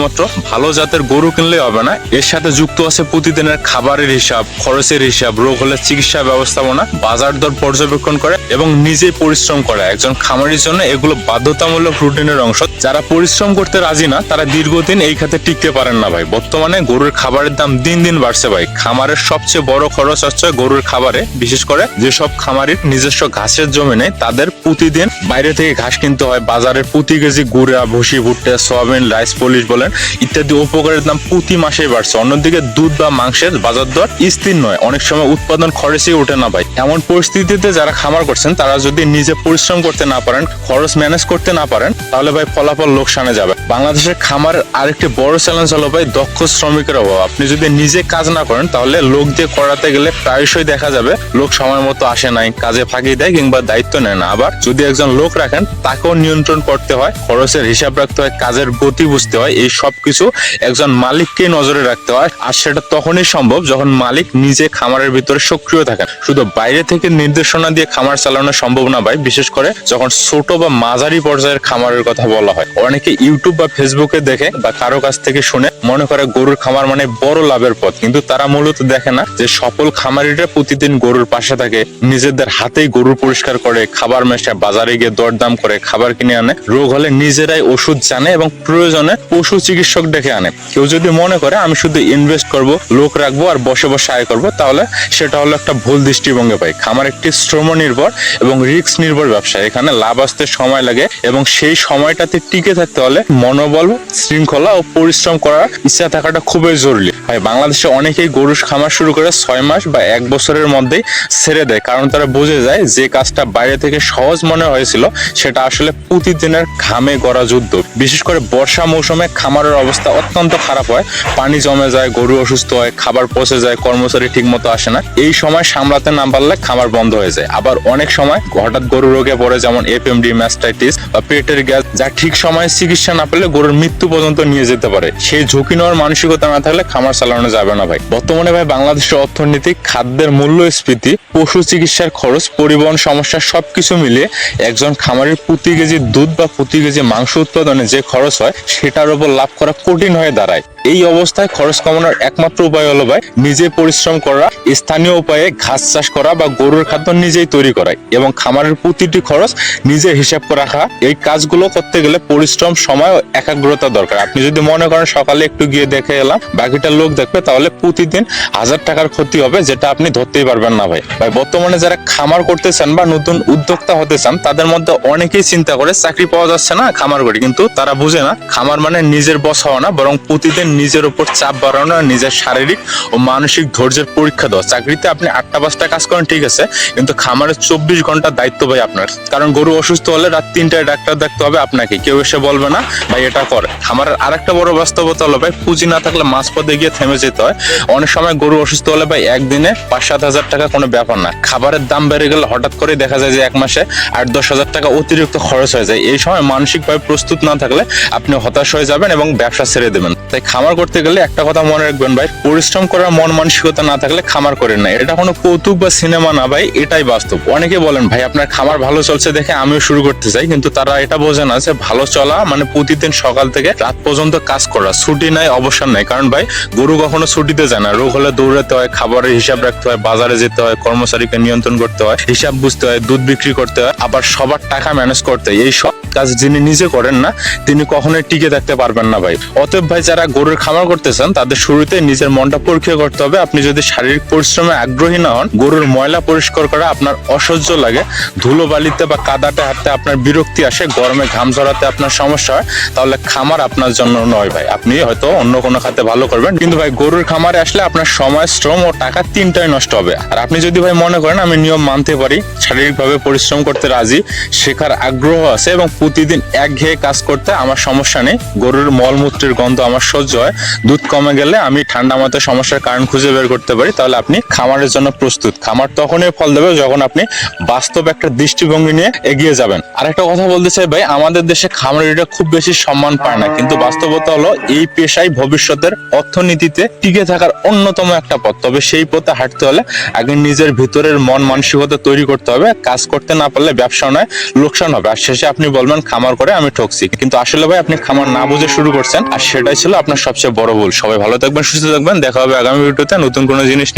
শুধুমাত্র ভালো জাতের গরু কিনলেই হবে না, এর সাথে যুক্ত আছে প্রতিদিনের খাবারের হিসাব, খরচের হিসাব, রোগ হলে চিকিৎসা ব্যবস্থাপনা, বাজার দর পর্যবেক্ষণ করে এবং নিজেই পরিশ্রম করে। একজন খামারির জন্য এগুলো বাধ্যতামূলক রুটিনের অংশ। যারা পরিশ্রম করতে রাজি না তারা দীর্ঘদিন এই খাতে টিকতে পারেন না ভাই। বর্তমানে গরুর খাবারের দাম দিন দিন বাড়ছে ভাই। খামারের সবচেয়ে বড় খরচ হচ্ছে গরুর খাবারে। বিশেষ করে যেসব খামারির নিজস্ব ঘাসের জমি নেই তাদের প্রতিদিন বাইরে থেকে ঘাস কিনতে হয়। বাজারের প্রতি কেজি গুঁড়া, ভুসি, ভুট্টা, সয়াবিন, রাইস পলিশ বলেন ইত্যাদি উপকারের দাম প্রতি মাসেই বাড়ছে। অন্যদিকে দুধ বা মাংসের বাজার দর স্থির নয়, অনেক সময় উৎপাদন খরচই ওঠে না ভাই। এমন পরিস্থিতিতে যারা খামার করছেন তারা যদি নিজে পরিশ্রম করতে না পারেন, খরচ ম্যানেজ করতে না পারেন, তাহলে ভাই ফলাফল লোকসানে যাবে। বাংলাদেশের খামার আরেকটি বড় চ্যালেঞ্জ হলো ভাই দক্ষ শ্রমিকের অভাব। আপনি যদি নিজে কাজ না করেন তাহলে লোক দিয়ে করাতে গেলে প্রায়শই দেখা যাবে লোক সময় মতো আসে নাই, কাজে ফাঁকি দেয় কিংবা দায়িত্ব নেয় না। আবার যদি একজন লোক রাখেন তাকেও নিয়ন্ত্রণ করতে হয়, খরচের হিসাব রাখতে হয়, কাজের গতি বুঝতে হয়। এই সব কিছু একজন মালিককে নজরে রাখতে হয়। আর সেটা তখনই সম্ভব যখন মালিক নিজে খামারের ভিতরে সক্রিয় থাকেন। শুধু বাইরে থেকে নির্দেশনা দিয়ে খামার চালানো সম্ভব না ভাই, বিশেষ করে যখন ছোট বা মাঝারি পর্যায়ের খামারের কথা বলা হয়। অনেকে ইউটিউব বা ফেসবুকে দেখে বা কারো কাছ থেকে শুনে মনে করে গরুর খামার মানে বড় লাভের পথ, কিন্তু তারা মূলত দেখে না যে সফল খামারিরা প্রতিদিন গরুর পাশে থাকে, নিজেদের হাতেই গরু পরিষ্কার করে, খাবার মেশায়, বাজারে গিয়ে দরদাম করে খাবার কিনে আনে, রোগ হলে নিজেরাই ওষুধ জানে এবং প্রয়োজনে পশু চিকিৎসক ডেকে আনে। কেউ যদি মনে করে আমি শুধু ইনভেস্ট করব, লোক রাখবো আর বসে বসে আয় করবো, তাহলে সেটা হলো একটা ভুল দৃষ্টিভঙ্গি ভাই। খামার একটি শ্রম নির্ভর এবং রিস্ক নির্ভর ব্যবসা। এখানে লাভ আসতে সময় লাগে এবং সেই সময়টাতে টিকে থাকতে হলে মনোবল, শৃঙ্খলা ও পরিশ্রম করার ইচ্ছা থাকাটা খুবই জরুরি ভাই। বাংলাদেশে অনেকেই গরুর খামার শুরু করে 6 মাস বা 1 বছরের মধ্যেই ছেড়ে দেয়, কারণ তারা বুঝে যায় যে কাজটা বাইরে থেকে সহজ মনে হয়েছিল সেটা আসলে প্রতিদিনের ঘামে গড়া যুদ্ধ। বিশেষ করে বর্ষা মৌসুমে খামারের অবস্থা অত্যন্ত খারাপ হয়, পানি জমে যায়, গরু অসুস্থ হয়, খাবার পচে যায়, কর্মচারী ঠিক মতো আসে না। এই সময় সামলাতে না পারলে খামার বন্ধ হয়ে যায়। আবার অনেক সময় হঠাৎ গরু রোগে পড়ে, যেমন এফএমডি, ম্যাস্টাইটিস বা পেটের গ্যাস, যা ঠিক সময়ে চিকিৎসা না পেলে গরুর মৃত্যু পর্যন্ত নিয়ে যেতে পারে। সেই ঝুঁকি নেওয়ার মানসিকতা না থাকলে খামার চালানো যাবে না ভাই। বর্তমানে ভাই বাংলাদেশের অর্থনীতি, খাদ্যের মূল্যস্ফীতি, পশু চিকিৎসার খরচ, পরিবহন সমস্যা সবকিছু মিলিয়ে একজন খামারের প্রতি কেজি দুধ বা প্রতি কেজি মাংস উৎপাদনে যে খরচ হয় সেটার উপর লাভ করা কঠিন হয়ে দাঁড়ায়। এই অবস্থায় খরচ কমানোর একমাত্র উপায় হলো ভাই নিজে পরিশ্রম করা, স্থানীয় উপায়ে ঘাস চাষ করা বা গরুর খাদ্য নিজেই তৈরি করা এবং খামারের প্রতিটি খরচ নিজে হিসাব করে রাখা। এই কাজগুলো করতে গেলে পরিশ্রম, সময় ও একাগ্রতা দরকার। আপনি যদি মনে করেন সকালে একটু গিয়ে দেখে এলাম, বাকিটা লোক দেখবে, তাহলে প্রতিদিন 1000 টাকার ক্ষতি হবে, যেটা আপনি ধরতেই পারবেন না ভাই। বর্তমানে যারা খামার করতে চান বা নতুন উদ্যোক্তা হতে চান তাদের মধ্যে অনেকেই চিন্তা করে চাকরি পাওয়া যাচ্ছে না, খামার করি, কিন্তু তারা বুঝে না খামার মানে নিজের বস হওয়া না, বরং প্রতিদিন নিজের উপর চাপ বাড়ানো, নিজের শারীরিক ও মানসিক ধৈর্যের পরীক্ষা দেওয়া। চাকরিতে আপনি 8টা-5টা কাজ করেন ঠিক আছে, কিন্তু খামারে 24 ঘন্টা দায়িত্ব ভাই আপনার। কারণ গরু অসুস্থ হলে রাত 3টায় ডাক্তার দেখতে হবে আপনাকে, কেউ এসে বলবে না ভাই এটা করে। খামারের আরেকটা বড় বাস্তবতা হলো ভাই পুঁজি না থাকলে মাঝপথে গিয়ে থেমে যেতে হয়। অনেক সময় গরু অসুস্থ হলে ভাই একদিনে 5-7 হাজার টাকা কোনো ব্যাপার না, খাবারের দাম বেড়ে গেলে হঠাৎ করে দেখা যায় যে 1 মাসে 8-10 হাজার টাকা অতিরিক্ত খরচ হয়ে যায়। এই সময় মানসিকভাবে প্রস্তুত না থাকলে আপনি হতাশ হয়ে যাবেন এবং ব্যবসা ছেড়ে দেবেন। তাই খামার করতে গেলে একটা কথা মনে রাখবেন ভাই, পরিশ্রম করার মন মানসিকতা না থাকলে খামার করেন না। এটা কোনো কৌতুক বা সিনেমা না ভাই, এটাই বাস্তব। অনেকে বলেন ভাই আপনার খামার ভালো চলছে দেখে আমিও শুরু করতে চাই, কিন্তু তারা এটা বোঝে না যে ভালো চলা মানে প্রতিদিন সকাল থেকে রাত পর্যন্ত কাজ করা, ছুটি নাই, অবসর নাই। কারণ ভাই গরু কখনো ছুটিতে যায় না, রোগ হলে দৌড়াতে হয়, খাবারের হিসাব রাখতে হয়, বাজারে যেতে হয়, কর্মচারীকে নিয়ন্ত্রণ করতে হয়, হিসাব বুঝতে হয়, দুধ বিক্রি করতে হয়, আবার সবার টাকা ম্যানেজ করতে হয়। এই সব কাজ যিনি নিজে করেন না তিনি কখনোই টিকে থাকতে পারবেন না ভাই। অতএব ভাই যারা গরুর খামার করতে চান তাদের শুরুতে নিজের মনটা পরীক্ষা করতে হবে। আপনি যদি শারীরিক পরিশ্রমে আগ্রহী না হন, গরুর ময়লা পরিষ্কার করা আপনার অসহ্য লাগে, ধুলো বালিতে বা কাদাতে হাঁটতে আপনার বিরক্তি আসে, গরমে ঘাম ঝরাতে আপনার সমস্যা হয়, তাহলে খামার আপনার জন্য নয় ভাই। আপনি হয়তো অন্য কোনো খাতে ভালো করবেন, কিন্তু ভাই গরুর খামারে আসলে আপনার সময়, শ্রম ও টাকা তিনটাই নষ্ট হবে। আর আপনি যদি ভাই মনে করেন আমি নিয়ম মানতে পারি, শারীরিকভাবে পরিশ্রম করতে রাজি, শেখার আগ্রহ আছে এবং প্রতিদিন একঘেয়ে কাজ করতে আমার সমস্যা নেই, গরুর মলমূত্রের গন্ধ আমার সহ্য হয়, দুধ কমে গেলে আমি ঠান্ডা মাথায় সমস্যার কারণ খুঁজে বের করতে পারি, তাহলে আপনি খামারের জন্য প্রস্তুত। খামার তখনই ফল দেবে যখন আপনি বাস্তব একটা দৃষ্টিভঙ্গি নিয়ে এগিয়ে যাবেন। আরেকটা কথা বলতে চাই ভাই, আমাদের দেশে খামারিরা খুব বেশি সম্মান পায় না, কিন্তু বাস্তবতা হলো এই পেশাই ভবিষ্যতের অর্থনীতিতে টিকে থাকার অন্যতম একটা পথ। তবে সেই পথে হাঁটতে হলে আগে নিজের ভিতরের মন মানসিকতা তৈরি করতে হবে। কাজ করতে না পারলে ব্যবসা নয় লোকসান হবে, আর শেষে আপনি বলবেন পরিমাণ খামার করে আমি ঠকছি, কিন্তু আসলে ভাই আপনি খামার না বুঝে শুরু করছেন, আর সেটাই ছিল আপনার সবচেয়ে বড় ভুল। সবাই ভালো থাকবেন, সুস্থ থাকবেন, দেখা হবে আগামী ভিডিওতে নতুন কোনো জিনিস নিয়ে।